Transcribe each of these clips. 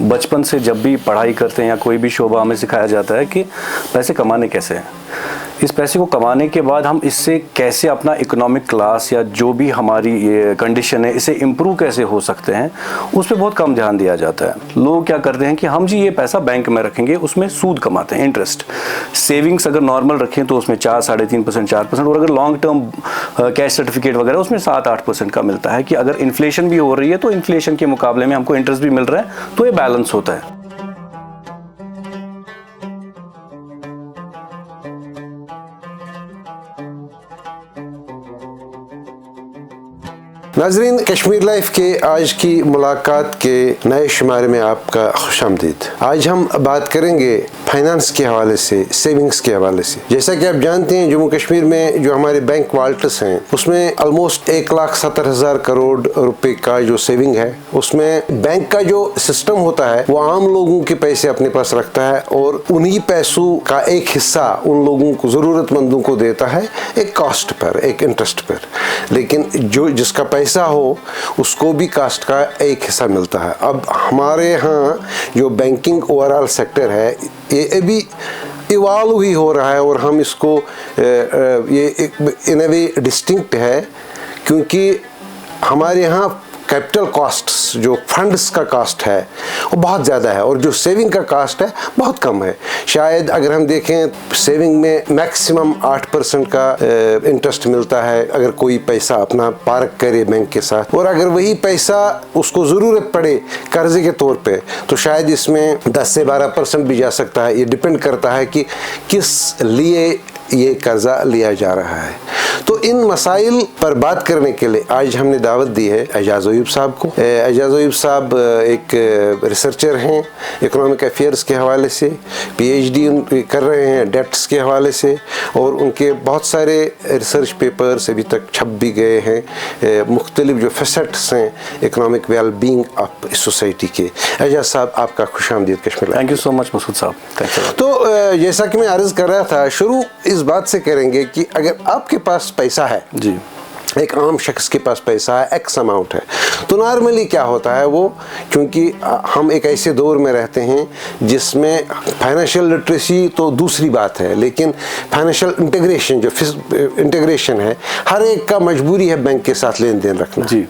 बचपन से जब भी पढ़ाई करते हैं या कोई भी शोबा हमें सिखाया जाता है कि पैसे कमाने कैसे हैं। इस पैसे को कमाने के बाद हम इससे कैसे अपना इकोनॉमिक क्लास या जो भी हमारी ये कंडीशन है इसे इम्प्रूव कैसे हो सकते हैं, उस पर बहुत कम ध्यान दिया जाता है। लोग क्या करते हैं कि हम जी ये पैसा बैंक में रखेंगे, उसमें सूद कमाते हैं, इंटरेस्ट। सेविंग्स अगर नॉर्मल रखें तो उसमें 4-3.5%, 4%, और अगर लॉन्ग टर्म कैश सर्टिफिकेट वगैरह उसमें 7-8% का मिलता है कि अगर इन्फ्लेशन भी हो रही है तो इन्फ्लेशन के मुकाबले में हमको इंटरेस्ट भी मिल रहा है, तो ये बैलेंस होता है। नाज़रीन, कश्मीर लाइफ के आज की मुलाकात के नए शुमारे में आपका खुशामदीद। आज हम बात करेंगे फाइनेंस के हवाले से, सेविंग्स के हवाले से। जैसा कि आप जानते हैं, जम्मू कश्मीर में जो हमारे बैंक वाल्ट्स हैं उसमें ऑलमोस्ट 1,70,000 करोड़ रुपए का जो सेविंग है, उसमें बैंक का जो सिस्टम होता है वो आम लोगों के पैसे अपने पास रखता है और उन्हीं पैसों का एक हिस्सा उन लोगों को, ज़रूरतमंदों को देता है एक कॉस्ट पर, एक इंटरेस्ट पर। लेकिन जो जिसका पैसा हो उसको भी कास्ट का एक हिस्सा मिलता है। अब हमारे यहाँ जो बैंकिंग ओवरऑल सेक्टर है ये अभी इवॉल्व ही हो रहा है और हम इसको ये इन अ वे डिस्टिंक्ट है, क्योंकि हमारे यहाँ कैपिटल कॉस्ट्स, जो फंड्स का कास्ट है वो बहुत ज़्यादा है और जो सेविंग का कास्ट है बहुत कम है। शायद अगर हम देखें सेविंग में मैक्सिमम 8% का इंटरेस्ट मिलता है अगर कोई पैसा अपना पार्क करे बैंक के साथ, और अगर वही पैसा उसको ज़रूरत पड़े कर्जे के तौर पे तो शायद इसमें 10 से 12% भी जा सकता है। ये डिपेंड करता है कि किस लिए ये कर्जा लिया जा रहा है। तो इन मसाइल पर बात करने के लिए आज हमने दावत दी है एजाज अयूब साहब को। एजाज अयूब साहब एक रिसर्चर हैं इकोनॉमिक अफेयर्स के हवाले से, PhD कर रहे हैं डेट्स के हवाले से, और उनके बहुत सारे रिसर्च पेपर्स अभी तक छप भी गए हैं, मुख्तलिफ जो फैसेट्स हैं इकोनॉमिक वेलबींग ऑफ सोसाइटी के। एजाज साहब, आपका खुशामदीद Kashmir. Thank you so much Masood साहब, थैंक यू। तो जैसा कि मैं अर्ज़ कर रहा था, शुरू इस बात से करेंगे कि अगर आपके पास पैसा है जी, एक आम शख्स के पास पैसा है, एक्स अमाउंट है, तो नॉर्मली क्या होता है वो, क्योंकि हम एक ऐसे दौर में रहते हैं जिसमें फाइनेंशियल लिटरेसी तो दूसरी बात है, लेकिन फाइनेंशियल इंटीग्रेशन, जो इंटीग्रेशन है, हर एक का मजबूरी है बैंक के साथ लेन देन रखना जी,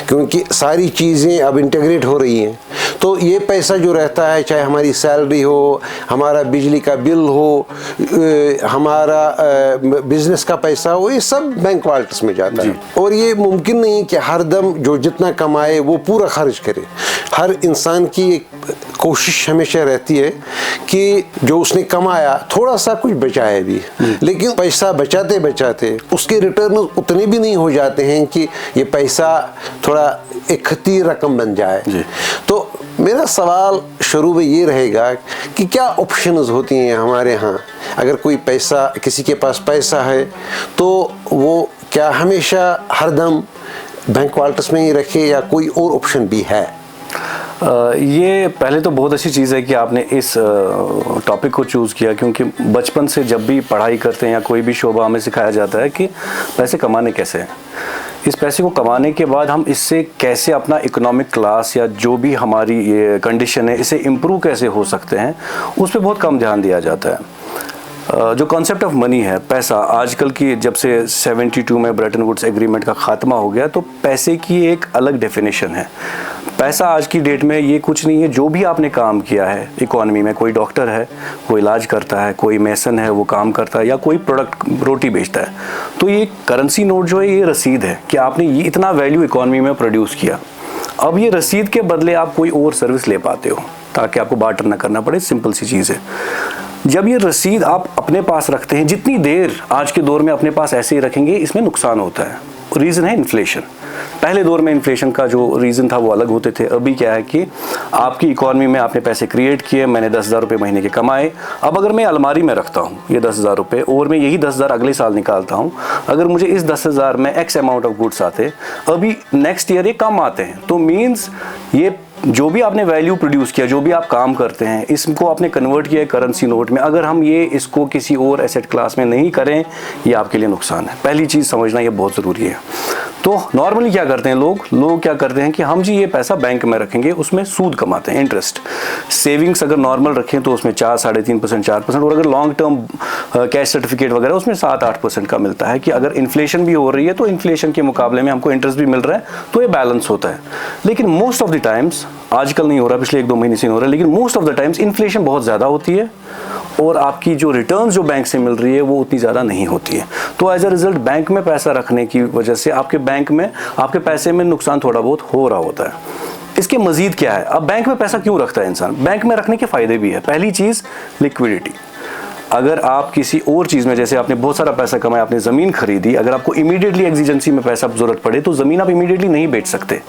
क्योंकि सारी चीज़ें अब इंटीग्रेट हो रही हैं। तो ये पैसा जो रहता है, चाहे हमारी सैलरी हो, हमारा बिजली का बिल हो, हमारा बिजनेस का पैसा हो, ये सब बैंक वाल्ट्स में जाता है। और ये मुमकिन नहीं कि हर दम जो जितना कमाए वो पूरा खर्च करे। हर इंसान की एक कोशिश हमेशा रहती है कि जो उसने कमाया थोड़ा सा कुछ बचाए भी, लेकिन पैसा बचाते बचाते उसके रिटर्न उतने भी नहीं हो जाते हैं कि ये पैसा थोड़ा एक खती रकम बन जाए। तो मेरा सवाल शुरू में ये रहेगा कि क्या ऑप्शंस होती हैं हमारे यहाँ, अगर कोई पैसा, किसी के पास पैसा है तो वो क्या हमेशा हरदम बैंक वाल्ट्स में ही रखे या कोई और ऑप्शन भी है? ये पहले तो बहुत अच्छी चीज़ है कि आपने इस टॉपिक को चूज़ किया, क्योंकि बचपन से जब भी पढ़ाई करते हैं या कोई भी शोबा हमें सिखाया जाता है कि पैसे कमाने कैसे हैं। इस पैसे को कमाने के बाद हम इससे कैसे अपना इकोनॉमिक क्लास या जो भी हमारी ये कंडीशन है इसे इम्प्रूव कैसे हो सकते हैं, उस पर बहुत कम ध्यान दिया जाता है। जो कॉन्सेप्ट ऑफ मनी है, पैसा, आजकल की जब से 72 में ब्रेटन वुड्स एग्रीमेंट का खात्मा हो गया तो पैसे की एक अलग डेफिनेशन है। पैसा आज की डेट में ये कुछ नहीं है, जो भी आपने काम किया है इकोनॉमी में, कोई डॉक्टर है वो इलाज करता है, कोई मेसन है वो काम करता है, या कोई प्रोडक्ट रोटी बेचता है, तो ये करेंसी नोट जो है ये रसीद है कि आपने ये इतना वैल्यू इकोनॉमी में प्रोड्यूस किया। अब ये रसीद के बदले आप कोई और सर्विस ले पाते हो ताकि आपको बार्टर ना करना पड़े, सिंपल सी चीज़ है। जब ये रसीद आप अपने पास रखते हैं, जितनी देर आज के दौर में अपने पास ऐसे ही रखेंगे इसमें नुकसान होता है। रीज़न है इन्फ्लेशन। पहले दौर में इन्फ्लेशन का जो रीज़न था वो अलग होते थे। अभी क्या है कि आपकी इकॉनमी में आपने पैसे क्रिएट किए, मैंने 10,000 रुपये महीने के कमाए, अब अगर मैं अलमारी में रखता हूँ ये 10,000 रुपये और मैं यही 10,000 अगले साल निकालता हूँ, अगर मुझे इस 10,000 में एक्स अमाउंट ऑफ गुड्स आते, अभी नेक्स्ट ईयर ये कम आते हैं, तो मीन्स ये जो भी आपने वैल्यू प्रोड्यूस किया, जो भी आप काम करते हैं, इसको आपने कन्वर्ट किया है करेंसी नोट में, अगर हम ये इसको किसी और एसेट क्लास में नहीं करें, ये आपके लिए नुकसान है। पहली चीज़ समझना ये बहुत ज़रूरी है। तो नॉर्मली क्या करते हैं लोग क्या करते हैं कि हम जी ये पैसा बैंक में रखेंगे, उसमें सूद कमाते हैं, इंटरेस्ट। सेविंग्स अगर नॉर्मल रखें तो उसमें 4-3.5%, 4%, और अगर लॉन्ग टर्म कैश सर्टिफिकेट वगैरह उसमें 7-8% का मिलता है कि अगर इन्फ्लेशन भी हो रही है तो इन्फ्लेशन के मुकाबले में हमको इंटरेस्ट भी मिल रहा है, तो ये बैलेंस होता है। लेकिन मोस्ट ऑफ द टाइम्स, आजकल नहीं हो रहा, पिछले 1-2 महीने से नहीं हो रहा है, लेकिन most of the times inflation बहुत ज़्यादा होती है और आपकी जो रिटर्न्स जो बैंक से मिल रही है वो उतनी ज़्यादा नहीं होती है। तो एज अ रिजल्ट बैंक में पैसा रखने की वजह से आपके बैंक में आपके पैसे में नुकसान थोड़ा बहुत हो रहा होता है। इसके मजीद क्या है, अब बैंक में पैसा क्यों रखता है इंसान? बैंक में रखने के फ़ायदे भी है। पहली चीज़ लिक्विडिटी। अगर आप किसी और चीज़ में, जैसे आपने बहुत सारा पैसा कमाया, आपने ज़मीन खरीदी, अगर आपको इमीडिएटली एक्जिजेंसी में पैसा ज़रूरत पड़े तो ज़मीन आप इमीडिएटली नहीं बेच सकते,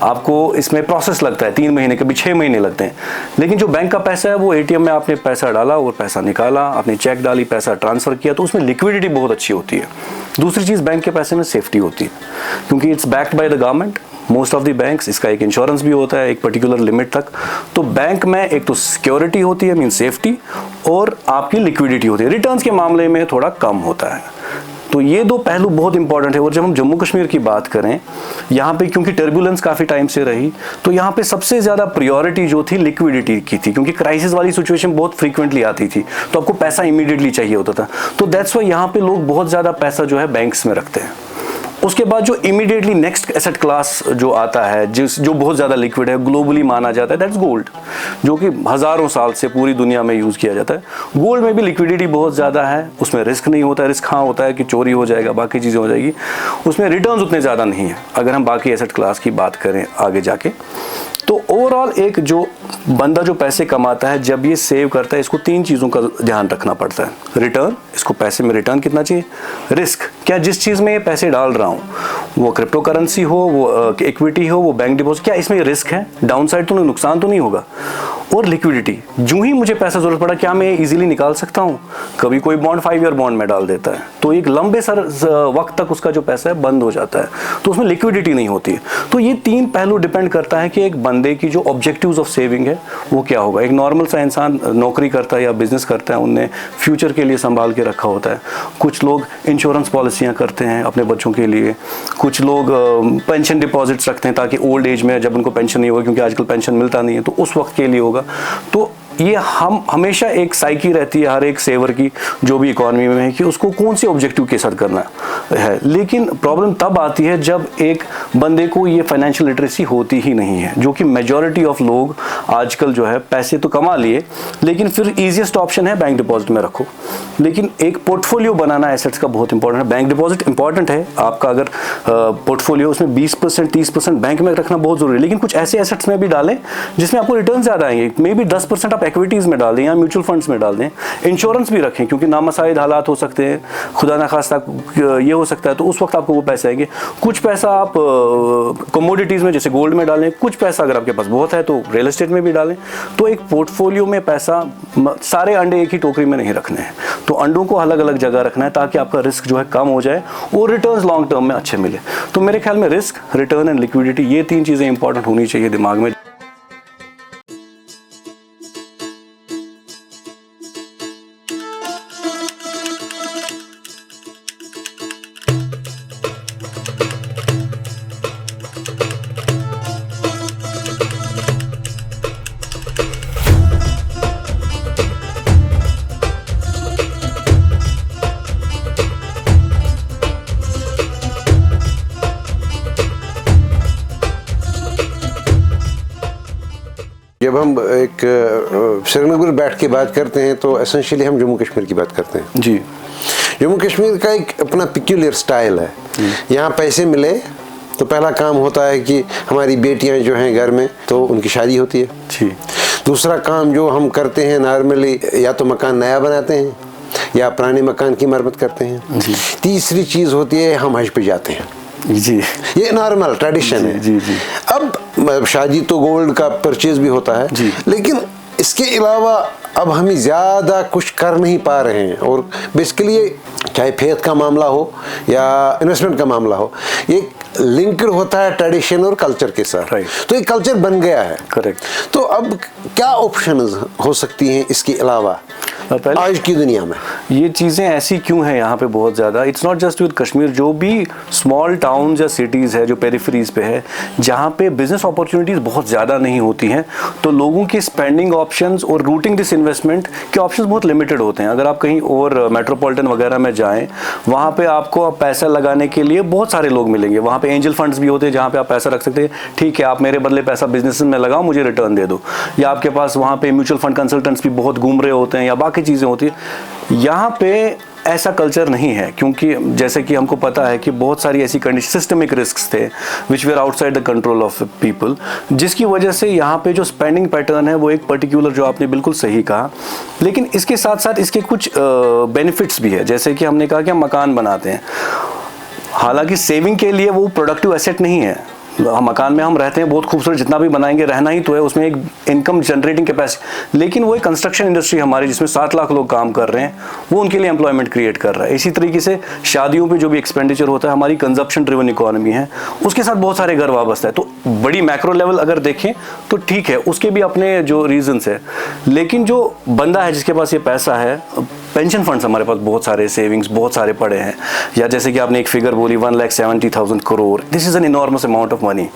आपको इसमें प्रोसेस लगता है, 3 महीने, कभी 6 महीने लगते हैं। लेकिन जो बैंक का पैसा है वो एटीएम में आपने पैसा डाला और पैसा निकाला, आपने चेक डाली, पैसा ट्रांसफ़र किया, तो उसमें लिक्विडिटी बहुत अच्छी होती है। दूसरी चीज़, बैंक के पैसे में सेफ्टी होती है क्योंकि it's backed by the government, most of the banks. इसका एक इंश्योरेंस भी होता है एक पर्टिकुलर लिमिट तक। तो बैंक में एक तो सिक्योरिटी होती है, मीन सेफ्टी, और आपकी लिक्विडिटी होती है। रिटर्न्स के मामले में थोड़ा कम होता है। तो ये 2 पहलू बहुत इंपॉर्टेंट है। और जब हम जम्मू कश्मीर की बात करें, यहाँ पे क्योंकि टर्बुलेंस काफ़ी टाइम से रही, तो यहाँ पे सबसे ज़्यादा प्रायोरिटी जो थी लिक्विडिटी की थी, क्योंकि क्राइसिस वाली सिचुएशन बहुत फ्रीक्वेंटली आती थी, तो आपको पैसा इमीडिएटली चाहिए होता था। तो दैट्स वाई यहाँ पे लोग बहुत ज़्यादा पैसा जो है बैंक्स में रखते हैं। उसके बाद जो इमीडिएटली नेक्स्ट एसेट क्लास जो आता है, जो बहुत ज़्यादा लिक्विड है, ग्लोबली माना जाता है, दैट्स गोल्ड, जो कि हज़ारों साल से पूरी दुनिया में यूज़ किया जाता है। गोल्ड में भी लिक्विडिटी बहुत ज़्यादा है, उसमें रिस्क नहीं होता है। रिस्क हाँ होता है कि चोरी हो जाएगा, बाकी चीज़ें हो जाएगी, उसमें रिटर्न्स उतने ज़्यादा नहीं है अगर हम बाकी एसेट क्लास की बात करें आगे जाके। तो ओवरऑल एक जो बंदा जो पैसे कमाता है, जब ये सेव करता है, इसको 3 चीज़ों का ध्यान रखना पड़ता है। रिटर्न, इसको पैसे में रिटर्न कितना चाहिए। रिस्क, क्या जिस चीज़ में ये पैसे डाल रहा हूँ, वो क्रिप्टो करेंसी हो, वो इक्विटी हो, वो बैंक डिपॉजिट, क्या इसमें रिस्क है, डाउन साइड तो नहीं, नुकसान तो नहीं होगा। और लिक्विडिटी, जो ही मुझे पैसा ज़रूरत पड़ा, क्या मैं इजीली निकाल सकता हूँ। कभी कोई बॉन्ड 5 ईयर बॉन्ड में डाल देता है, तो एक लंबे वक्त तक उसका जो पैसा है बंद हो जाता है, तो उसमें लिक्विडिटी नहीं होती है। तो ये 3 पहलू डिपेंड करता है कि एक बंदे की जो ऑब्जेक्टिव्स ऑफ सेविंग है वो क्या होगा। एक नॉर्मल सा इंसान नौकरी करता है या बिजनेस करता है, उनने फ्यूचर के लिए संभाल के रखा होता है। कुछ लोग इंश्योरेंस पॉलिसियाँ करते हैं अपने बच्चों के लिए, कुछ लोग पेंशन डिपॉजिट्स रखते हैं ताकि ओल्ड एज में जब उनको पेंशन नहीं होगा, क्योंकि आजकल पेंशन मिलता नहीं है, तो उस वक्त के लिए होगा। तो ये हम हमेशा एक साइकी रहती है हर एक सेवर की, जो भी इकोनॉमी में है, कि उसको कौन से ऑब्जेक्टिव के साथ करना है। लेकिन प्रॉब्लम तब आती है जब एक बंदे को ये फाइनेंशियल लिटरेसी होती ही नहीं है, जो कि मेजॉरिटी ऑफ लोग आजकल जो है पैसे तो कमा लिए, लेकिन फिर ईजीएस्ट ऑप्शन है बैंक डिपॉजिट में रखो। लेकिन एक पोर्टफोलियो बनाना एसेट्स का बहुत इंपॉर्टेंट है। बैंक डिपॉजिट इंपॉर्टेंट है आपका, अगर पोर्टफोलियो उसमें 20% 30% बैंक में रखना बहुत जरूरी है। लेकिन कुछ ऐसे एसेट्स में भी डालें जिसमें आपको रिटर्न ज़्यादा आएंगे। मे बी 10% आप इक्विटीज़ में डाल दें या म्यूचुअल फंड्स में डाल दें। इंश्योरेंस भी रखें, क्योंकि नामसाइद हालात हो सकते हैं, खुदा ना खास्ता ये हो सकता है, तो उस वक्त आपको वो पैसे आएंगे। कुछ पैसा आप कमोडिटीज़ में जैसे गोल्ड में डालें, कुछ पैसा अगर आपके पास बहुत है तो रियल एस्टेट में भी डालें। तो एक पोर्टफोलियो में पैसा, सारे अंडे एक ही टोकरी में नहीं रखने हैं, तो अंडों को अलग अलग जगह रखना है ताकि आपका रिस्क जो है कम हो जाए और रिटर्न्स लॉन्ग टर्म में अच्छे मिले। तो मेरे ख्याल में रिस्क, रिटर्न एंड लिक्विडिटी, ये 3 चीज़ें इंपॉर्टेंट होनी चाहिए दिमाग में। जब हम एक श्रीनगर बैठ के बात करते हैं तो एसेंशियली हम जम्मू कश्मीर की बात करते हैं। जी, जम्मू कश्मीर का एक अपना पिक्यूलियर स्टाइल है। यहाँ पैसे मिले तो पहला काम होता है कि हमारी बेटियां जो हैं घर में, तो उनकी शादी होती है। जी। दूसरा काम जो हम करते हैं नॉर्मली, या तो मकान नया बनाते हैं या पुराने मकान की मरम्मत करते हैं। तीसरी चीज़ होती है हम हज पे जाते हैं। जी, ये नॉर्मल ट्रेडिशन है। जी, जी। अब शादी तो गोल्ड का परचेज भी होता है, लेकिन इसके अलावा अब हम ज़्यादा कुछ कर नहीं पा रहे हैं। और बेसिकली चाहे फेथ का मामला हो या इन्वेस्टमेंट का मामला हो, ये लिंक्ड होता है ट्रेडिशन और कल्चर के साथ। तो एक कल्चर बन गया है। करेक्ट। तो अब क्या ऑप्शंस हो सकती हैं इसके अलावा आज की दुनिया में? ये चीज़ें ऐसी क्यों हैं यहाँ पे बहुत ज़्यादा? It's not just with Kashmir, जो भी स्मॉल टाउन या सिटीज़ है जो पेरिफेरीज पे है, जहाँ पे बिजनेस अपॉर्चुनिटीज़ बहुत ज़्यादा नहीं होती हैं, तो लोगों की स्पेंडिंग ऑप्शंस और रूटिंग दिस इन्वेस्टमेंट के ऑप्शंस बहुत लिमिटेड होते हैं। अगर आप कहीं और मेट्रोपॉलिटन वगैरह में जाएँ, वहाँ पर आपको पैसा लगाने के लिए बहुत सारे लोग मिलेंगे। वहाँ पर एंजल फंड्स भी होते हैं जहाँ पर आप पैसा रख सकते हैं, ठीक है आप मेरे बदले पैसा बिजनेस में लगाओ, मुझे रिटर्न दे दो। या आपके पास वहाँ पे म्यूचुअल फंड कंसल्टेंट्स भी बहुत घूम रहे होते हैं या बाकी चीज़ें होती है। यहाँ पे ऐसा कल्चर नहीं है, क्योंकि जैसे कि हमको पता है कि बहुत सारी ऐसी कंडीशन, सिस्टमिक रिस्क्स थे विच where outside the control of people, जिसकी वजह से यहाँ पे जो स्पेंडिंग पैटर्न है वो एक पर्टिकुलर, जो आपने बिल्कुल सही कहा। लेकिन इसके साथ साथ इसके कुछ बेनिफिट्स भी है, जैसे कि हमने कहा कि हम मकान बनाते हैं, हालांकि सेविंग के लिए वो प्रोडक्टिव एसेट नहीं है। मकान में हम रहते हैं, बहुत खूबसूरत, जितना भी बनाएंगे रहना ही तो है, उसमें एक इनकम जनरेटिंग कैपेसिटी, लेकिन वो एक कंस्ट्रक्शन इंडस्ट्री हमारी जिसमें 7 लाख लोग काम कर रहे हैं, वो उनके लिए एम्प्लॉयमेंट क्रिएट कर रहा है। इसी तरीके से शादियों पे जो भी एक्सपेंडिचर होता है, हमारी कंजप्शन ड्रिवन इकोनॉमी है, उसके साथ बहुत सारे घर वाबस्ता है। तो बड़ी मैक्रो लेवल अगर देखें तो ठीक है, उसके भी अपने जो रीजंस है। लेकिन जो बंदा है जिसके पास ये पैसा है, पेंशन फंड्स हमारे पास बहुत सारे, सेविंग्स बहुत सारे पड़े हैं, या जैसे कि आपने एक फिगर बोली 1,70,000 crore, this is an enormous amount of money.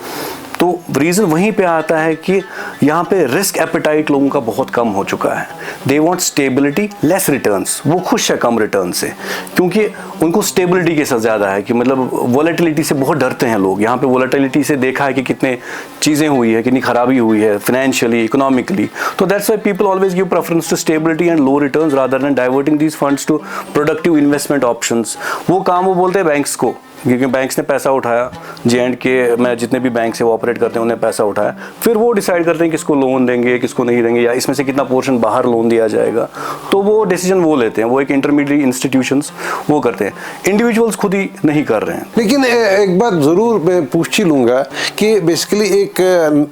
तो रीज़न वहीं पे आता है कि यहाँ पे रिस्क एपेटाइट लोगों का बहुत कम हो चुका है। They want stability, less returns. वो खुश है कम रिटर्न से, क्योंकि उनको स्टेबिलिटी के साथ ज़्यादा है कि मतलब वॉलेटिलिटी से बहुत डरते हैं लोग। यहाँ पे वॉलेटिलिटी से देखा है कि कितने चीज़ें हुई है, कितनी खराबी हुई है फाइनेंशियली, इकोनॉमिकली। तो that's why people always give preference to stability and low returns rather than diverting these funds to productive investment options. वो काम वो बोलते हैं बैंक्स को, क्योंकि बैंक्स ने पैसा उठाया, J&K में जितने भी बैंक से वो ऑपरेट करते हैं उन्हें पैसा उठाया, फिर वो डिसाइड करते हैं किसको लोन देंगे, किसको नहीं देंगे, या इसमें से कितना पोर्शन बाहर लोन दिया जाएगा। तो वो डिसीजन वो लेते हैं, वो एक इंटरमीडिएट इंस्टीट्यूशंस वो करते हैं, इंडिविजुअल्स खुद ही नहीं कर रहे हैं। लेकिन एक बात ज़रूर मैं पूछ ही लूँगा कि बेसिकली एक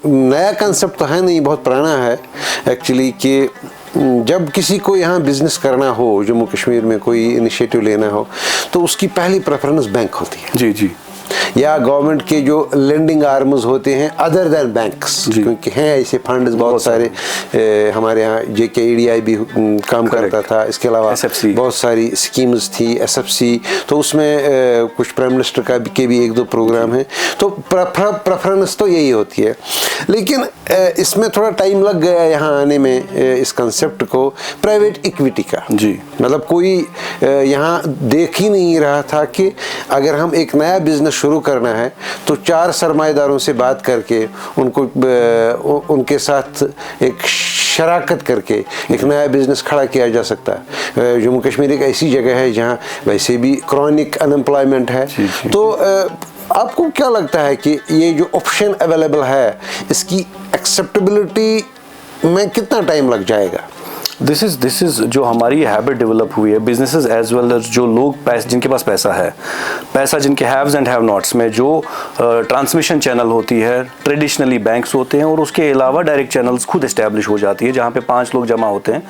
नया कंसेप्ट तो है नहीं, बहुत पुराना है एक्चुअली, कि जब किसी को यहाँ बिजनेस करना हो, जम्मू कश्मीर में कोई इनिशिएटिव लेना हो, तो उसकी पहली प्रेफरेंस बैंक होती है। जी जी। या गवर्नमेंट के जो लेंडिंग आर्म्स होते हैं अदर देन बैंक्स, क्योंकि हैं ऐसे फंड्स बहुत सारे। हमारे यहाँ JKEDI भी काम करता था, इसके अलावा SFC, बहुत सारी स्कीम्स थी, SFC, तो उसमें कुछ प्राइम मिनिस्टर का के भी 1-2 प्रोग्राम हैं। तो प्रेफरेंस तो यही होती है। लेकिन इसमें थोड़ा टाइम लग गया यहाँ आने में, इस कंसेप्ट को प्राइवेट इक्विटी का। जी। मतलब कोई यहाँ देख ही नहीं रहा था कि अगर हम एक नया बिजनेस शुरू करना है तो 4 सरमाएदारों से बात करके उनको उनके साथ एक शराकत करके एक नया बिजनेस खड़ा किया जा सकता है। जम्मू कश्मीर एक ऐसी जगह है जहाँ वैसे भी क्रॉनिक अनएम्प्लॉयमेंट है। तो आपको क्या लगता है कि ये जो ऑप्शन अवेलेबल है, इसकी एक्सेप्टेबिलिटी में कितना टाइम लग जाएगा? दिस इज़ जो हमारी हैबिट डेवलप हुई है, बिजनेसेस एज वेल एज जो लोग जिनके पास पैसा है, पैसा जिनके हैव्स एंड हैव नॉट्स में जो ट्रांसमिशन चैनल होती है, ट्रेडिशनली बैंक्स होते हैं, और उसके अलावा डायरेक्ट चैनल्स खुद इस्टेब्लिश हो जाती है, जहाँ पे 5 लोग जमा होते हैं।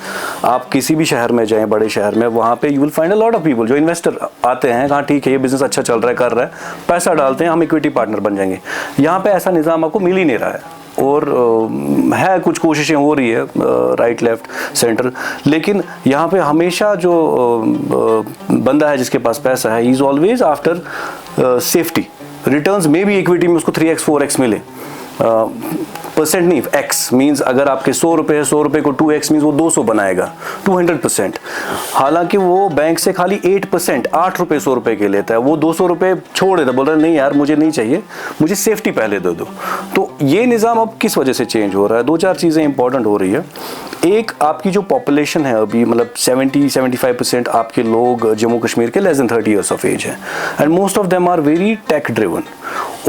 आप किसी भी शहर में जाएं, बड़े शहर में, वहाँ पे you will find a lot of people जो इन्वेस्टर आते हैं, कहाँ ठीक है ये बिजनेस अच्छा चल रहा है, कर रहा है, पैसा डालते हैं, हम इक्विटी पार्टनर बन जाएंगे। यहाँ पे ऐसा निज़ाम आपको मिल ही नहीं रहा है, और है कुछ कोशिशें हो रही है राइट लेफ्ट सेंटर, लेकिन यहाँ पे हमेशा जो बंदा है जिसके पास पैसा है, he is always after safety. Returns में भी इक्विटी में उसको 3x 4x मिले, परसेंट नहीं, x मीन्स अगर आपके 100 रुपये है, 100 रुपये को 2x मीन्स वो 200 बनाएगा, 200%। हालांकि वो बैंक से खाली 8%, 8 रुपये 100 रुपये के लेता है, वो 200 रुपये छोड़ देता, बोल रहा है नहीं यार मुझे नहीं चाहिए, मुझे सेफ्टी पहले दे दो। तो ये निज़ाम अब किस वजह से चेंज हो रहा है? 2-4 चीज़ें इंपॉर्टेंट हो रही है। एक, आपकी जो पॉपुलेशन है अभी, मतलब 70-75% आपके लोग जम्मू कश्मीर के less than 30 years of age है, and most of them are very tech driven.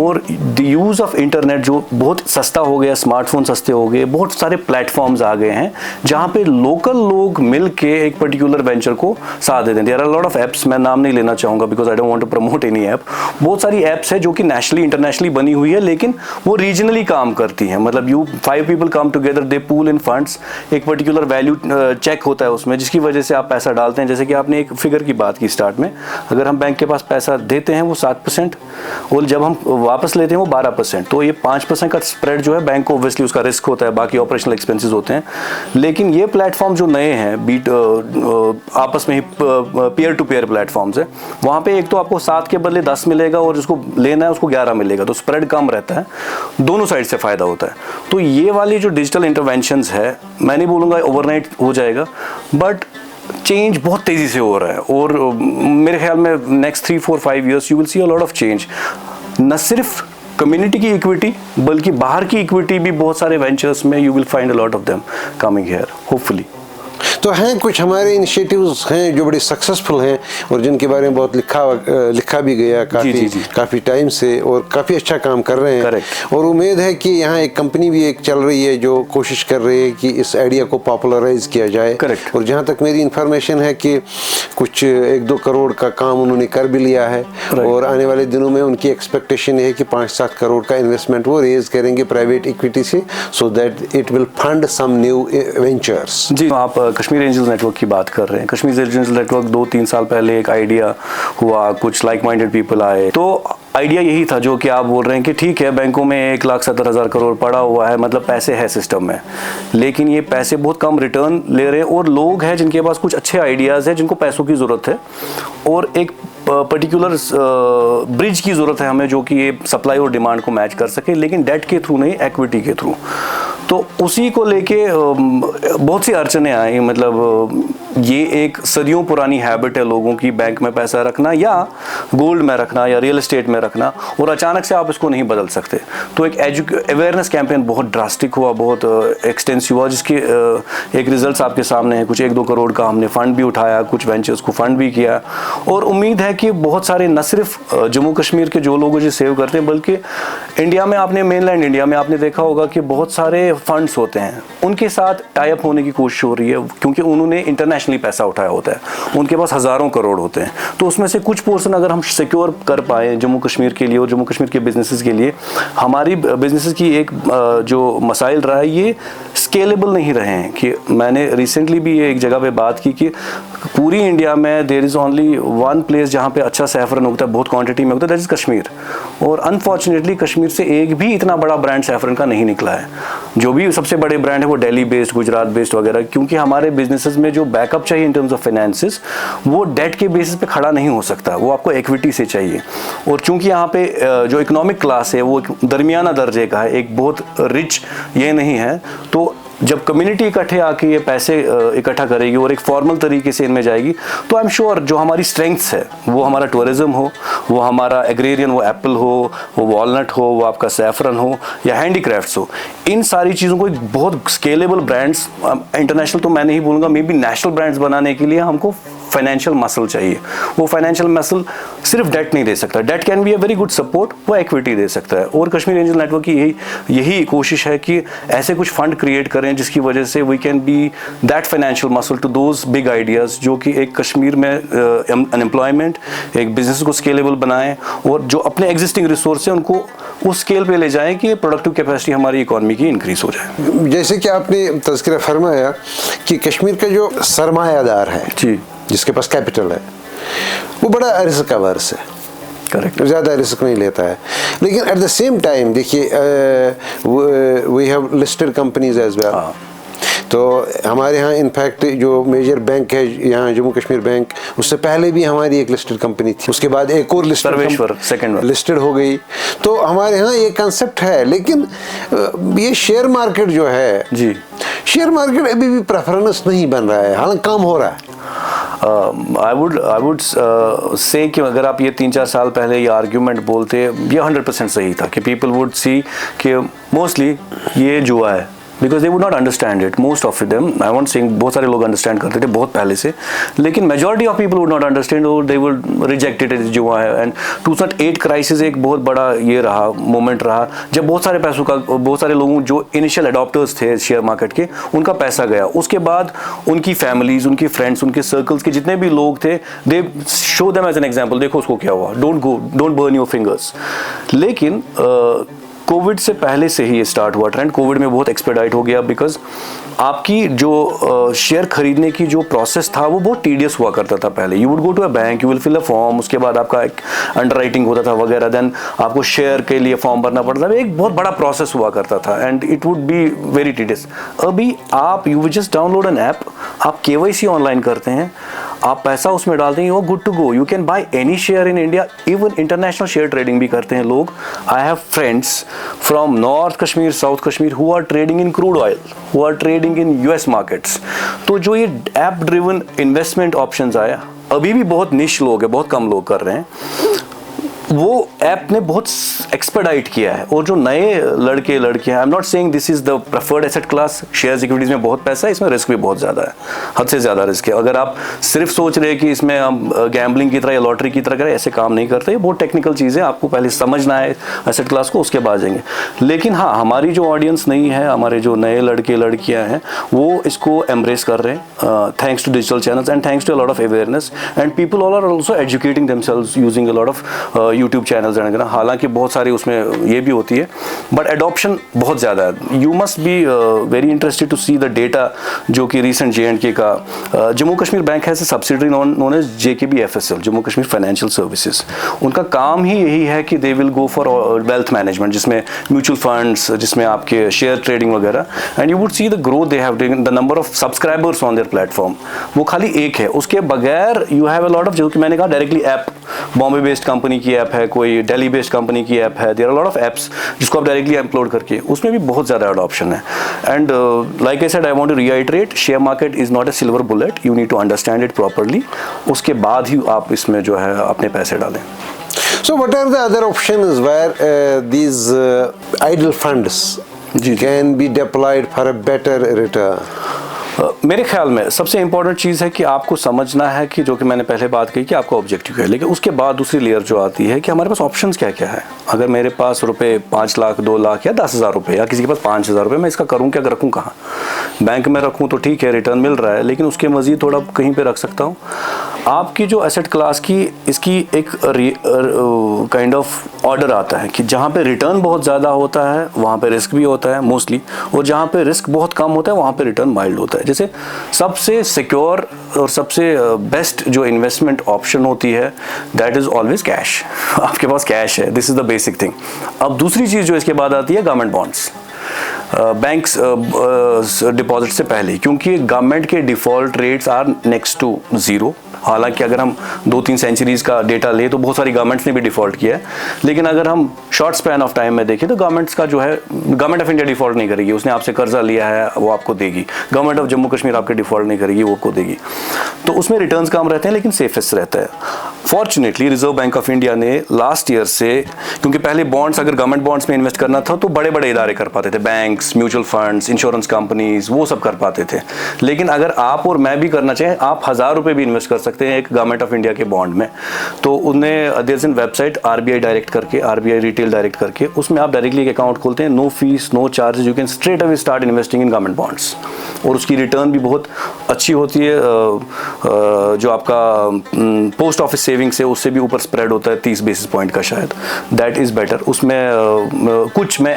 और द यूज़ ऑफ इंटरनेट जो बहुत सस्ता हो गया, स्मार्टफोन सस्ते हो गए, बहुत सारे प्लेटफॉर्म्स आ गए हैं जहाँ पे लोकल लोग मिल के एक पर्टिकुलर वेंचर को साथ देते हैं। There are lot of apps, मैं नाम नहीं लेना चाहूँगा because I don't want to promote any app. बहुत सारी एप्स है जो कि नेशनली इंटरनेशनली बनी हुई है, लेकिन वो रीजनली काम करती हैं। मतलब 5 पीपल कम टुगेदर, दे पूल इन फंड्स, एक पर्टिकुलर वैल्यू चेक होता है उसमें, जिसकी वजह से आप पैसा डालते हैं। जैसे कि आपने एक फिगर की बात की स्टार्ट में, अगर हम बैंक के पास पैसा देते हैं वो 7% और जब हम वापस लेते हैं वो 12%, तो ये 5% का स्प्रेड जो है बैंक को ऑब्वियसली उसका रिस्क होता है, बाकी ऑपरेशनल एक्सपेंसेस होते हैं। लेकिन ये प्लेटफॉर्म जो नए हैं, बीट आपस में ही पीयर टू पीयर प्लेटफॉर्म्स है, वहाँ पे एक तो आपको 7 के बदले 10 मिलेगा और जिसको लेना है उसको 11 मिलेगा, तो स्प्रेड कम रहता है, दोनों साइड से फ़ायदा होता है। तो ये वाली जो डिजिटल इंटरवेंशंस है, मैं नहीं बोलूँगा ओवरनाइट हो जाएगा, बट चेंज बहुत तेज़ी से हो रहा है और मेरे ख्याल में next 3, 4, 5 years you will see a lot of change. न सिर्फ कम्युनिटी की इक्विटी बल्कि बाहर की इक्विटी भी बहुत सारे वेंचर्स में you will find a lot of them coming here hopefully. तो हैं कुछ हमारे इनिशिएटिव्स हैं जो बड़े सक्सेसफुल हैं और जिनके बारे में बहुत लिखा भी गया काफ़ी टाइम से और काफ़ी अच्छा काम कर रहे हैं। Correct. और उम्मीद है कि यहाँ एक कंपनी भी एक चल रही है जो कोशिश कर रही है कि इस आइडिया को पॉपुलराइज किया जाए। Correct. और जहाँ तक मेरी इन्फॉर्मेशन है कि कुछ 1-2 करोड़ का काम उन्होंने कर भी लिया है। Right. और आने वाले दिनों में उनकी एक्सपेक्टेशन है कि 5-7 करोड़ का इन्वेस्टमेंट वो रेज करेंगे प्राइवेट इक्विटी से, so that it will fund some new ventures. जी, आप कश्मीर एंजल्स नेटवर्क की बात कर रहे हैं। कश्मीर एंजल्स नेटवर्क 2-3 साल पहले एक आइडिया हुआ, कुछ लाइक माइंडेड पीपल आए, तो आइडिया यही था जो कि आप बोल रहे हैं कि ठीक है बैंकों में 1,70,000 करोड़ पड़ा हुआ है, मतलब पैसे है सिस्टम में, लेकिन ये पैसे बहुत कम रिटर्न ले रहे हैं और लोग हैं जिनके पास कुछ अच्छे आइडियाज़ हैं जिनको पैसों की ज़रूरत है और एक पर्टिकुलर ब्रिज की ज़रूरत है हमें जो कि ये सप्लाई और डिमांड को मैच कर सके, लेकिन डेट के थ्रू नहीं, एक्विटी के थ्रू। तो उसी को लेके बहुत सी अड़चनें आई। मतलब ये एक सदियों पुरानी हैबिट है लोगों की, बैंक में पैसा रखना या गोल्ड में रखना या रियल एस्टेट में रखना, और अचानक से आप इसको नहीं बदल सकते। तो एक अवेयरनेस कैंपेन बहुत ड्रास्टिक हुआ, बहुत एक्सटेंसिव हुआ, जिसके एक रिजल्ट्स आपके सामने हैं। कुछ 1-2 करोड़ का हमने फंड भी उठाया, कुछ वेंचर्स को फंड भी किया, और उम्मीद है कि बहुत सारे न सिर्फ जम्मू कश्मीर के जो लोग जो सेव करते हैं, बल्कि इंडिया में आपने मेनलैंड इंडिया में आपने देखा होगा कि बहुत सारे फंड्स होते हैं, उनके साथ टाई अप होने की कोशिश हो रही है, क्योंकि उन्होंने इंटरनेशनली पैसा उठाया होता है, उनके पास हज़ारों करोड़ होते हैं। तो उसमें से कुछ पोर्शन अगर हम सिक्योर कर पाए जम्मू कश्मीर के लिए और जम्मू कश्मीर के बिजनेसेस के लिए, हमारी बिजनेसेस की एक जो मसाइल रहा है, ये स्केलेबल नहीं रहे हैं। कि मैंने रिसेंटली भी एक जगह पे बात की कि पूरी इंडिया में there is only one place जहाँ पे अच्छा सैफरन होता है, बहुत क्वांटिटी में होता है, दैट इज़ कश्मीर। और अनफॉर्चुनेटली कश्मीर से एक भी इतना बड़ा ब्रांड सैफरन का नहीं निकला है। जो भी सबसे बड़े ब्रांड है वो दिल्ली बेस्ड, गुजरात बेस्ड वगैरह, क्योंकि हमारे बिजनेसेस में जो बैकअप चाहिए इन टर्म्स ऑफ फाइनेंसिस, वो डेट के बेसिस पे खड़ा नहीं हो सकता, वो आपको इक्विटी से चाहिए। और चूंकि यहाँ पे जो इकोनॉमिक क्लास है वो दरमियाना दर्जे का है, एक बहुत रिच ये नहीं है, तो जब कम्युनिटी इकट्ठे आके ये पैसे इकट्ठा करेगी और एक फॉर्मल तरीके से इनमें जाएगी, तो आई एम श्योर जो हमारी स्ट्रेंथ्स है, वो हमारा टूरिज्म हो, वो हमारा एग्रेरियन, वो एप्पल हो, वो वॉलनट हो, वो आपका सैफरन हो या हैंडीक्राफ्ट्स हो, इन सारी चीज़ों को एक बहुत स्केलेबल ब्रांड्स, इंटरनेशनल तो मैं नहीं बोलूँगा, मे बी नेशनल ब्रांड्स बनाने के लिए हमको फाइनेंशियल मसल चाहिए। वो फाइनेंशियल मसल सिर्फ डेट नहीं दे सकता, date can be a very good support, वो इक्विटी दे सकता है। और कश्मीर एंजल नेटवर्क की यही कोशिश है कि ऐसे कुछ फंड क्रिएट करें जिसकी वजह से we can be that financial muscle to those big ideas, जो कि एक कश्मीर में अनएम्प्लॉयमेंट, एक बिजनेस को स्केलेबल बनाएं और जो अपने एग्जिस्टिंग रिसोर्स है उनको उस स्केल पे ले जाएं कि प्रोडक्टिव कैपेसिटी हमारी इकॉनमी की इंक्रीज हो जाए। जैसे कि आपने तज़किरा फरमाया कि कश्मीर का जो सरमायादार है जी, जिसके पास कैपिटल है, वो बड़ा रिस्क अवर्स है, करेक्ट, ज़्यादा रिस्क नहीं लेता है। लेकिन एट द सेम टाइम देखिए, we have listed companies as well. तो हमारे यहाँ इनफैक्ट जो मेजर बैंक है यहाँ जम्मू कश्मीर बैंक, उससे पहले भी हमारी एक लिस्टेड कंपनी थी, उसके बाद एक और लिस्टेड हो गई। तो हमारे यहाँ ये कंसेप्ट है, लेकिन ये शेयर मार्केट जो है जी, शेयर मार्केट अभी भी प्रेफरेंस नहीं बन रहा है, हालांकि काम हो रहा है। आई वुड से कि अगर आप ये 3-4 साल पहले ये आर्ग्यूमेंट बोलते, ये 100% सही था कि पीपल वुड सी कि मोस्टली ये जुआ है, because they would not understand it, most of them, I want saying बहुत सारे लोग अंडरस्टैंड करते थे बहुत पहले से, लेकिन majority of people would not understand और दे वुड रिजेक्ट इट जो है। एंड 2008 क्राइसिस एक बहुत बड़ा ये रहा, मोमेंट रहा, जब बहुत सारे पैसों का, बहुत सारे लोगों जो इनिशियल अडॉप्टर्स थे शेयर मार्केट के, उनका पैसा गया। उसके बाद उनकी फैमिलीज, उनके फ्रेंड्स, उनके सर्कल्स के जितने भी लोग थे, they show them as an example, देखो उसको क्या हुआ, डोंट बर्न योर फिंगर्स। लेकिन कोविड से पहले से ही ये स्टार्ट हुआ ट्रेंड, कोविड में बहुत एक्सपेडाइट हो गया, बिकॉज आपकी जो शेयर खरीदने की जो प्रोसेस था वो बहुत टीडियस हुआ करता था पहले। You would go to a bank, you will fill a form, उसके बाद आपका एक अंडरराइटिंग होता था वगैरह, देन आपको शेयर के लिए फॉर्म भरना पड़ता था, एक बहुत बड़ा प्रोसेस हुआ करता था and it would be very tedious. अभी आप you just download an app, आप KYC ऑनलाइन करते हैं, आप पैसा उसमें डालते हैं, you are good to go, you can buy any share in India, even international share trading भी करते हैं लोग। I have friends from north Kashmir, south Kashmir, who are trading in crude oil, who are trading in US markets. तो जो ये app driven investment options आया, अभी भी बहुत निश लोग हैं, बहुत कम लोग कर रहे हैं, वो ऐप ने बहुत एक्सपेडाइट किया है। और जो नए लड़के लड़कियां, I am not saying this is the preferred asset class, share securities में बहुत पैसा है, इसमें रिस्क भी बहुत ज़्यादा है, हद से ज़्यादा रिस्क है। अगर आप सिर्फ सोच रहे हैं कि इसमें हम गैम्बलिंग की तरह या लॉटरी की तरह करें, ऐसे काम नहीं करते, ये बहुत टेक्निकल चीज़ें, आपको पहले समझना है एसेट क्लास को, उसके बाद जाएंगे। लेकिन हाँ, हमारी जो ऑडियंस नहीं है, हमारे जो नए लड़के लड़कियाँ हैं, वो इसको एम्ब्रेस कर रहे हैं thanks to digital channels and thanks to a lot of awareness, and people all are also educating themselves using a lot of YouTube channels and, हालांकि बहुत सारी उसमें ये भी होती है, बट एडॉप्शन बहुत ज़्यादा है। You must be very interested to see the data जो कि रिसेंट J&K का जम्मू कश्मीर बैंक है subsidiary known as JKBFSL, Jammu Kashmir financial services. उनका काम ही यही है कि they will go for wealth management, जिसमें म्यूचुअल फंड्स, जिसमें आपके शेयर ट्रेडिंग वगैरह, and you would see the growth they have, the number of subscribers on their platform, वो खाली एक है। उसके बगैर you have a lot of, जो कि मैंने कहा directly app, Bombay based company की ऐप है, कोई दिल्ली बेस्ड कंपनी की ऐप है, there are lot of apps जिसको आप डायरेक्टली अपलोड करके, उसमें भी बहुत ज़्यादा अडॉप्शन है। And like I said, I want to reiterate, share market is not a silver bullet, you need to understand it properly, उसके बाद ही आप इसमें जो है अपने पैसे डालें। So what are the other options where these idle funds can be deployed for a better return? मेरे ख्याल में सबसे इंपॉर्टेंट चीज़ है कि आपको समझना है कि, जो कि मैंने पहले बात की, कि आपका ऑब्जेक्टिव क्या है। लेकिन उसके बाद दूसरी लेयर जो आती है कि हमारे पास ऑप्शंस क्या क्या है। अगर मेरे पास रुपए 5 लाख, 2 लाख या 10,000 रुपये, या किसी के पास 5,000 रुपये, मैं इसका करूँ क्या, रखूँ कहाँ? बैंक में रखूँ तो ठीक है, रिटर्न मिल रहा है, लेकिन उसके मज़ीद थोड़ा कहीं पर रख सकता हूँ। आपकी जो एसेट क्लास की, इसकी एक काइंड ऑफ ऑर्डर आता है कि जहाँ पे रिटर्न बहुत ज़्यादा होता है वहाँ पे रिस्क भी होता है मोस्टली, और जहाँ पे रिस्क बहुत कम होता है वहाँ पे रिटर्न माइल्ड होता है। जैसे सबसे सिक्योर और सबसे बेस्ट जो इन्वेस्टमेंट ऑप्शन होती है, दैट इज़ ऑलवेज कैश। आपके पास कैश है, this is the basic thing. अब दूसरी चीज़ जो इसके बाद आती है, गवर्नमेंट बॉन्ड्स, बैंक्स डिपॉजिट से पहले, क्योंकि गवर्नमेंट के default rates are next to zero. हालांकि अगर हम 2-3 सेंचुरीज़ का डेटा ले तो बहुत सारी गवर्नमेंट्स ने भी डिफ़ॉल्ट किया है, लेकिन अगर हम शॉर्ट स्पैन ऑफ टाइम में देखें तो गवर्नमेंट्स का जो है, गवर्नमेंट ऑफ इंडिया डिफ़ॉल्ट नहीं करेगी, उसने आपसे कर्जा लिया है वो आपको देगी। गवर्नमेंट ऑफ जम्मू कश्मीर आपके डिफ़ॉल्ट नहीं करेगी, वो आपको देगी। तो उसमें रिटर्न्स कम रहते हैं लेकिन सेफेस्ट रहता है। Fortunately reserve bank of India ने लास्ट ईयर से, क्योंकि पहले बॉन्ड्स, अगर गवर्नमेंट बॉन्ड्स में इन्वेस्ट करना था तो बड़े बड़े इदारे कर पाते थे, banks, mutual funds, insurance companies, वो सब कर पाते थे। लेकिन अगर आप और मैं भी करना चाहें, आप 1,000 रुपये भी इन्वेस्ट कर सकते हैं एक गवर्नमेंट ऑफ इंडिया के बॉन्ड में। तो उन्हें there is an website RBI direct करके, RBI रिटेल डायरेक्ट करके, उसमें आप डायरेक्टली एक अकाउंट खोलते हैं, no fees, no charges, you can straight away start investing in government bonds, और उसकी रिटर्न भी बहुत अच्छी होती है। जो आपका पोस्ट ऑफिस सेविंग्स है उससे भी ऊपर स्प्रेड होता है 30 बेसिस पॉइंट का शायद, दैट इज़ बेटर। उसमें कुछ में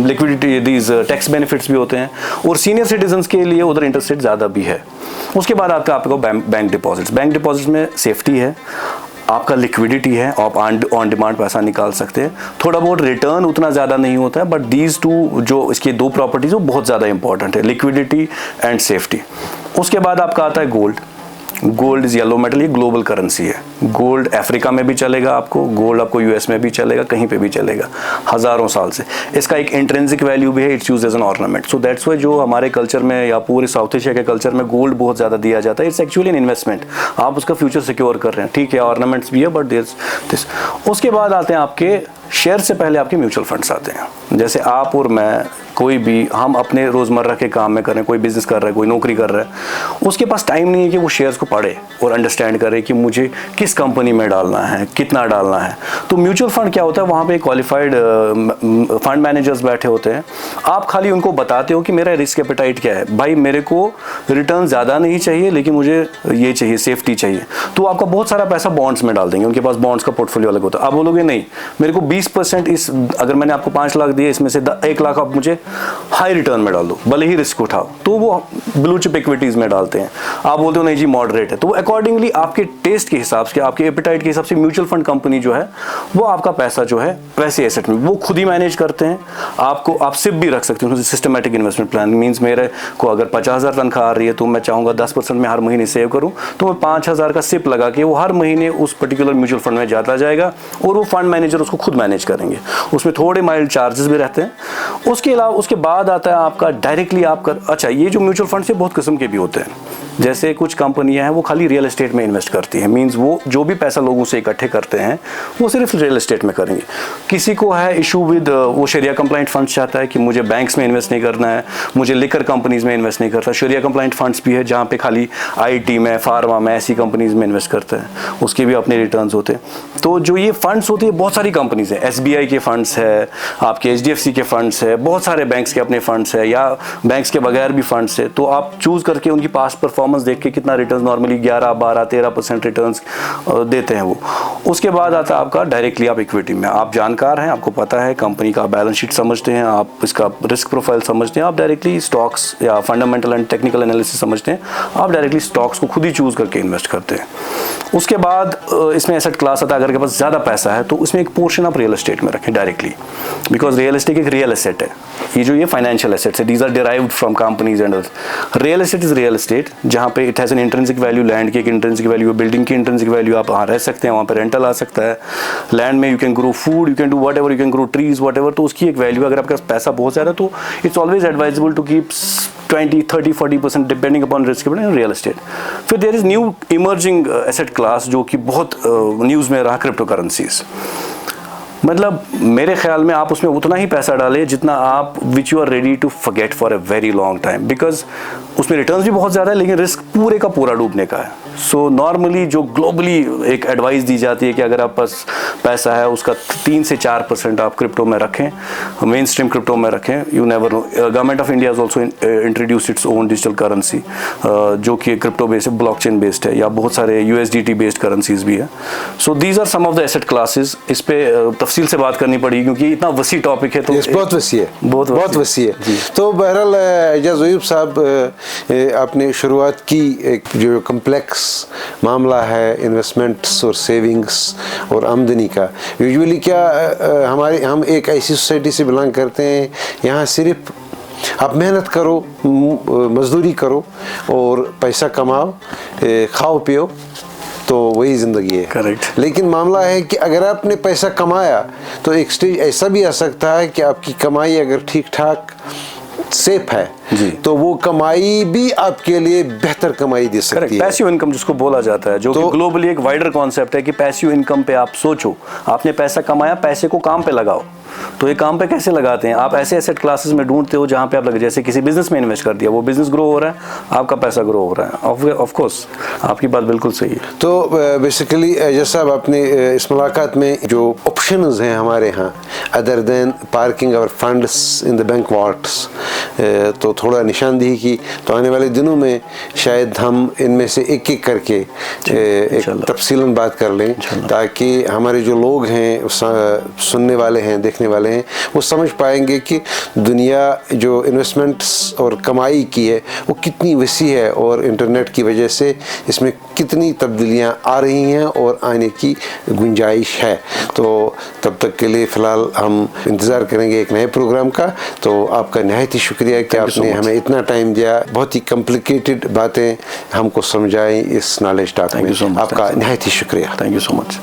लिक्विडिटी, दीज टैक्स बेनिफिट्स भी होते हैं, और सीनियर सिटीजन्स के लिए उधर इंटरेस्ट रेट ज़्यादा भी है। उसके बाद आपको बैंक डिपॉजिट्स, बैंक डिपॉजिट्स में सेफ्टी है, आपका लिक्विडिटी है, आप ऑन डिमांड पैसा निकाल सकते हैं, थोड़ा बहुत रिटर्न उतना ज़्यादा नहीं होता है, बट दीज टू जो इसके 2 प्रॉपर्टीज वो बहुत ज़्यादा इंपॉर्टेंट है, लिक्विडिटी एंड सेफ्टी। उसके बाद आपका आता है gold. Gold is yellow metal, ये ग्लोबल करेंसी है। गोल्ड अफ्रीका में भी चलेगा आपको, गोल्ड आपको US में भी चलेगा, कहीं पे भी चलेगा हज़ारों साल से। इसका एक इंट्रिंसिक वैल्यू भी है, it's use as an ornament. So that's why जो हमारे कल्चर में या पूरे साउथ एशिया के कल्चर में गोल्ड बहुत ज़्यादा दिया जाता है। इट्स एक्चुअली एन इन्वेस्टमेंट, आप उसका फ्यूचर सिक्योर कर रहे हैं, ठीक है, ऑर्नामेंट्स भी है, बट देयर दिस। उसके बाद आते हैं आपके शेयर से पहले आपके म्यूचुअल फंड्स आते हैं। जैसे आप और मैं कोई भी हम अपने रोज़मर्रा के काम में कर रहे हैं, कोई बिजनेस कर रहा है, कोई नौकरी कर रहा है, उसके पास टाइम नहीं है कि वो शेयर्स को पढ़े और अंडरस्टैंड करे कि मुझे किस कंपनी में डालना है, कितना डालना है। तो म्यूचुअल फंड क्या होता है, वहाँ पे क्वालिफाइड फंड मैनेजर्स बैठे होते हैं, आप खाली उनको बताते हो कि मेरा रिस्क एपेटाइट क्या है, भाई मेरे को रिटर्न ज़्यादा नहीं चाहिए लेकिन मुझे ये चाहिए, सेफ्टी चाहिए, तो आपका बहुत सारा पैसा बॉन्ड्स में डाल देंगे। उनके पास बॉन्ड्स का पोर्टफोलियो अलग होता है। आप बोलोगे नहीं, मेरे को 20% इस, अगर मैंने आपको 5 लाख दिए, इसमें से 1 लाख आप मुझे हाई रिटर्न में डाल दो, भले ही रिस्क उठाओ, तो वो ब्लू चिप इक्विटीज़ में डालते हैं। आप बोलते हो नहीं जी मॉडरेट है, तो अकॉर्डिंगली आपके टेस्ट के हिसाब से, आपके एपेटाइट के हिसाब से म्यूचुअल फंड कंपनी जो है वो आपका पैसा जो है वैसे एसेट में वो खुद ही मैनेज करते हैं। आपको आप सिप भी रख सकते हो, सिस्टमेटिक इन्वेस्टमेंट प्लान मीन्स मेरे को अगर 50,000 तनख्वाह आ रही है तो मैं चाहूँगा 10% में हर महीने सेव करूँ, तो मैं 5,000 का सिप लगा के वो हर महीने उस पर्टिकुलर म्यूचुअल फंड में जाता जाएगा और वो फंड मैनेजर उसको खुद मैनेज करेंगे। उसमें थोड़े माइल्ड चार्जेस भी रहते हैं। उसके अलावा उसके बाद आता है आपका डायरेक्टली आपका, अच्छा ये जो म्यूचुअल फंड से बहुत किस्म के भी होते हैं, जैसे कुछ कंपनियां हैं वो खाली रियल एस्टेट में इन्वेस्ट करती हैं, मींस वो जो भी पैसा लोगों से इकट्ठे करते हैं वो सिर्फ रियल एस्टेट में करेंगे। किसी को है इशू विद, वो शरिया कंप्लाइंट फंड्स चाहता है कि मुझे बैंक्स में इन्वेस्ट नहीं करना है, मुझे लिकर कंपनीज में इन्वेस्ट नहीं करता। शरिया कंप्लाइंट फंड्स भी है जहाँ पे खाली आईटी में, फार्मा में, ऐसी कंपनीज में इन्वेस्ट करते हैं, उसके भी अपने रिटर्न्स होते हैं। तो जो ये फंड्स होते हैं, बहुत सारी कंपनीज है, SBI के फंड्स है, आपके HDFC के फंड्स है, बहुत सारे बैंक्स के अपने फंड्स है या बैंक्स के बगैर भी फंड्स है। तो आप चूज करके उनकी पास्ट परफॉर्मेंस देख के कितना रिटर्न, नॉर्मली 11, 12, 13% रिटर्न्स देते हैं वो। उसके बाद आता है आपका डायरेक्टली आप इक्विटी में, आप जानकार हैं, आपको पता है कंपनी का बैलेंस शीट समझते हैं, आप इसका रिस्क प्रोफाइल समझते हैं, आप डायरेक्टली स्टॉक्स या फंडामेंटल एंड टेक्निकल एनालिसिस समझते हैं, आप डायरेक्टली स्टॉक्स को खुद ही चूज करके इन्वेस्ट करते हैं। उसके बाद इसमें एसेट क्लास आता है, अगर के पास ज़्यादा पैसा है तो उसमें एक पोर्शन आप रियल एस्टेट में रखें डायरेक्टली, बिकॉज रियल एस्टेट एक रियल एसेट है। ये जो ये फाइनेंशियल एसेट्स है, these are derived from companies and real estate is real estate, जहाँ पे it has an intrinsic value, land की एक इंट्रिंसिक वैल्यू, बिल्डिंग की इंट्रिंसिक वैल्यू, आप वहाँ रह सकते हैं, वहाँ पर रेंटल आ सकता है, लैंड में you can grow food, you can do what ever, you can grow trees what ever, तो उसकी एक वैल्यू। अगर आपके पास पैसा बहुत ज़्यादा तो it's always advisable to keep 20, 30, 40% depending upon risk in real estate. फिर there is new emerging asset class जो कि बहुत न्यूज़ में रहा, क्रिप्टो करेंसीज। मतलब मेरे ख्याल में आप उसमें उतना ही पैसा डालें जितना आप which you are ready to forget for a very long time, because उसमें रिटर्न्स भी बहुत ज़्यादा है लेकिन रिस्क पूरे का पूरा डूबने का है। सो नॉर्मली जो ग्लोबली एक एडवाइस दी जाती है कि अगर आप पास पैसा है उसका 3 से 4% आप क्रिप्टो में रखें, मेन स्ट्रीम क्रिप्टो में रखें। You never know, government of India is also introduce its own digital currency जो कि क्रिप्टो बेस्ड है, ब्लॉकचेन बेस्ड है, या बहुत सारे USDT बेस्ड करेंसीज भी है। So these are some of the asset classes. इस पे तफसील से बात करनी पड़ेगी क्योंकि इतना वसी टॉपिक है, तो बहुत वसी है, बहुत वसी है। तो बहरहाल एजाज अयूब साहब, आपने शुरुआत की एक जो कम्प्लेक्स मामला है इन्वेस्टमेंट्स और सेविंग्स और आमदनी का। यूजुअली क्या हम एक ऐसी सोसाइटी से बिलोंग करते हैं, यहाँ सिर्फ आप मेहनत करो, मजदूरी करो और पैसा कमाओ, खाओ पियो, तो वही ज़िंदगी है। करेक्ट। लेकिन मामला है कि अगर आपने पैसा कमाया तो एक स्टेज ऐसा भी आ सकता है कि आपकी कमाई अगर ठीक ठाक सेफ है जी, तो वो कमाई भी आपके लिए बेहतर कमाई दे सकती है। पैसिव इनकम जिसको बोला जाता है, जो कि ग्लोबली एक वाइडर कॉन्सेप्ट है कि पैसिव इनकम पे आप सोचो। आपने पैसा कमाया, पैसे को काम पे लगाओ। तो ये काम पे कैसे लगाते हैं? आप ऐसे एसेट क्लासेस में ढूंढते हो जहाँ पे आप लगे, जैसे किसी बिजनेस में इन्वेस्ट कर दिया, वो बिजनेस ग्रो हो रहा है, आपका पैसा ग्रो हो रहा है। ऑफ कोर्स आपकी बात बिल्कुल सही है। तो बेसिकली जैसा आपने इस मुलाकात में जो ऑप्शंस हैं हमारे यहाँ अदर देन पार्किंग और funds in the bank what's, तो थोड़ा निशानदेही की, तो आने वाले दिनों में शायद हम इनमें से एक एक करके एक तफसीलन बात कर लें, ताकि हमारे जो लोग हैं, सुनने वाले हैं, देखने वाले हैं, वो समझ पाएंगे कि दुनिया जो इन्वेस्टमेंट्स और कमाई की है वो कितनी वसी है और इंटरनेट की वजह से इसमें कितनी तब्दीलियां आ रही हैं और आने की गुंजाइश है। तो तब तक के लिए फ़िलहाल हम इंतज़ार करेंगे एक नए प्रोग्राम का। तो आपका नहायत ही शुक्रिया कि आपने हमें इतना टाइम दिया, बहुत ही कॉम्प्लिकेटेड बातें हमको समझाई इस नॉलेज टॉक में। आपका नहायत ही शुक्रिया। Thank you so much.